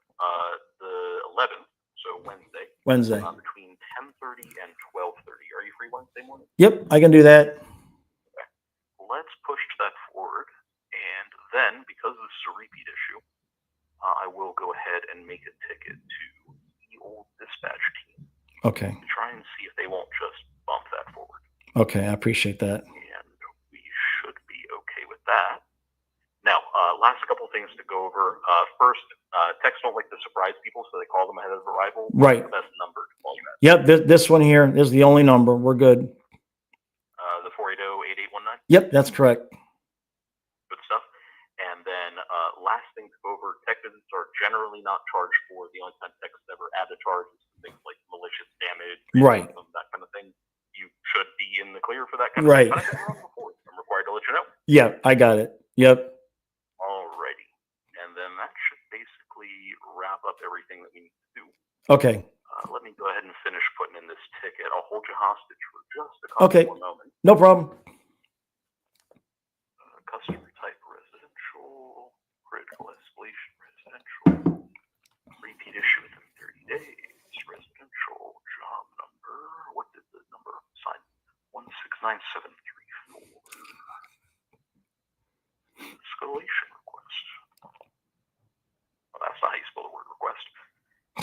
the 11th, so Wednesday. Between 10:30 and 12:30. Are you free Wednesday morning? Yep, I can do that. Okay. Let's push that forward, and then because this is a repeat issue, I will go ahead and make a ticket to the old dispatch team. Okay. To try and see if they won't just bump that forward. Okay, I appreciate that. And we should be okay with that. Now, last couple things to go over. First, techs don't like to surprise people, so they call them ahead of arrival. Right. What's the best number to call you at? Yep, this one here is the only number. We're good. The 480-8819? Yep, that's correct. Good stuff. And then last thing to go over, tech visits are generally not charged for. The only time techs ever add a charge is things like malicious damage, right? That kind of thing. You should be in the clear for that kind of thing. But I've been wrong before. I'm required to let you know. Yeah, I got it. Yep. Alrighty. And then that should basically wrap up everything that we need to do. Okay. Let me go ahead and finish putting in this ticket. I'll hold you hostage for just a couple more moments. No problem. Customer type residential, critical escalation residential, repeat issue within 30 days, residential job number. What did the number sign? 169734. Escalation request. Well, that's not how you spell the word request.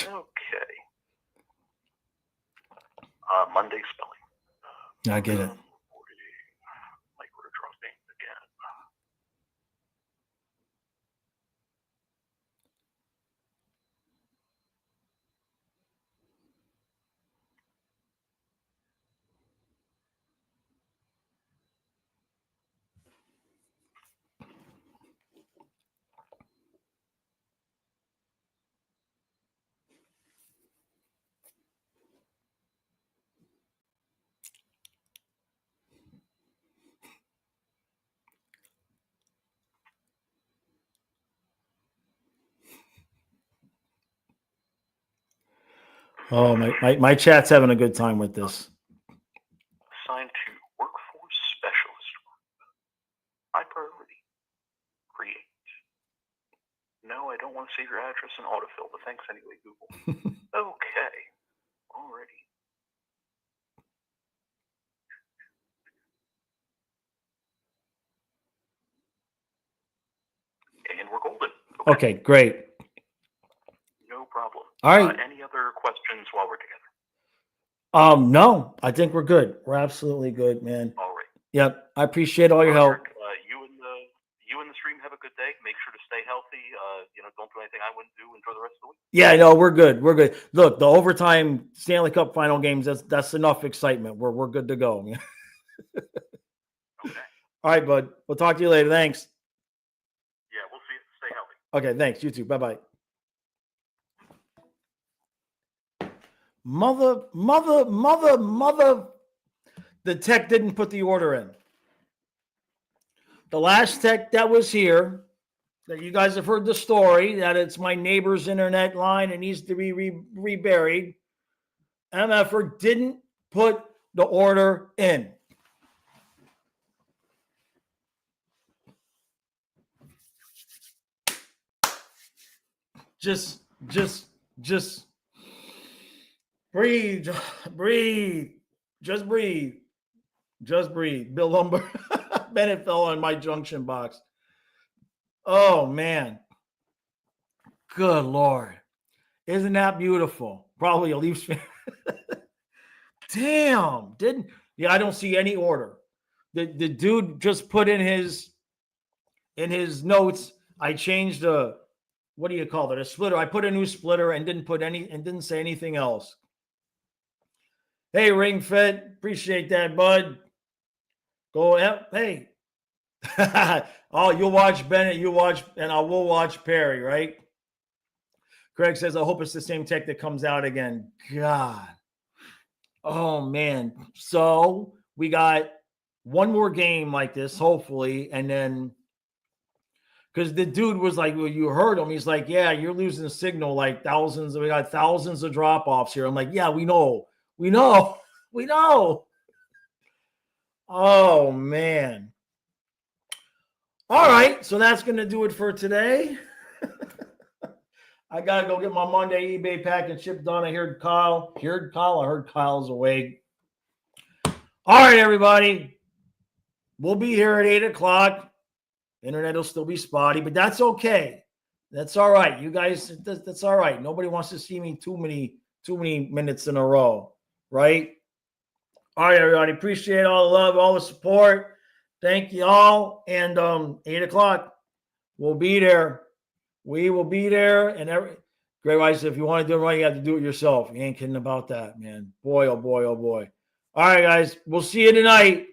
Okay. Monday spelling. I get it. Microdropping again. Oh, my chat's having a good time with this. Assigned to workforce specialist. High priority. Create. No, I don't want to save your address in autofill, but thanks anyway, Google. Okay. Alrighty. And we're golden. Okay, great. No problem. All right. Any other other questions while we're together? No, I think we're good. We're absolutely good, man. All right. Yep. I appreciate all your help. You and the stream have a good day. Make sure to stay healthy. Don't do anything I wouldn't do. Enjoy the rest of the week. Yeah, no, we're good. We're good. Look, the overtime Stanley Cup final games, that's enough excitement. We're good to go. Okay. All right, bud. We'll talk to you later. Thanks. Yeah, we'll see you. Stay healthy. Okay, thanks. You too. Bye-bye. Mother. The tech didn't put the order in. The last tech that was here, that you guys have heard the story, that it's my neighbor's internet line and needs to be reburied. MFer didn't put the order in. Just breathe. Just breathe. Bill Lumber. Bennett fell on my junction box. Oh, man. Good Lord. Isn't that beautiful? Probably a Leafs fan. Damn. I don't see any order. The dude just put in his notes, I changed what do you call it? A splitter. I put a new splitter and didn't say anything else. Hey, Ring Fit. Appreciate that, bud. Go ahead. Hey. Oh, you'll watch Bennett, and I will watch Perry, right? Craig says, I hope it's the same tech that comes out again. God. Oh, man. So we got one more game like this, hopefully, and then because the dude was like, well, you heard him. He's like, yeah, you're losing the signal like thousands. We got thousands of drop-offs here. I'm like, yeah, we know. Oh, man. All right, so that's going to do it for today. I got to go get my Monday eBay pack and ship done. I heard Kyle. I heard Kyle's awake. All right, everybody. We'll be here at 8 o'clock. Internet will still be spotty, but that's okay. That's all right. You guys, that's all right. Nobody wants to see me too many minutes in a row, right? All right, everybody. Appreciate all the love, all the support. Thank you all. And 8 o'clock, we'll be there. We will be there. And Greg White said, if you want to do it right, you have to do it yourself. You ain't kidding about that, man. Boy, oh boy, oh boy. All right, guys. We'll see you tonight.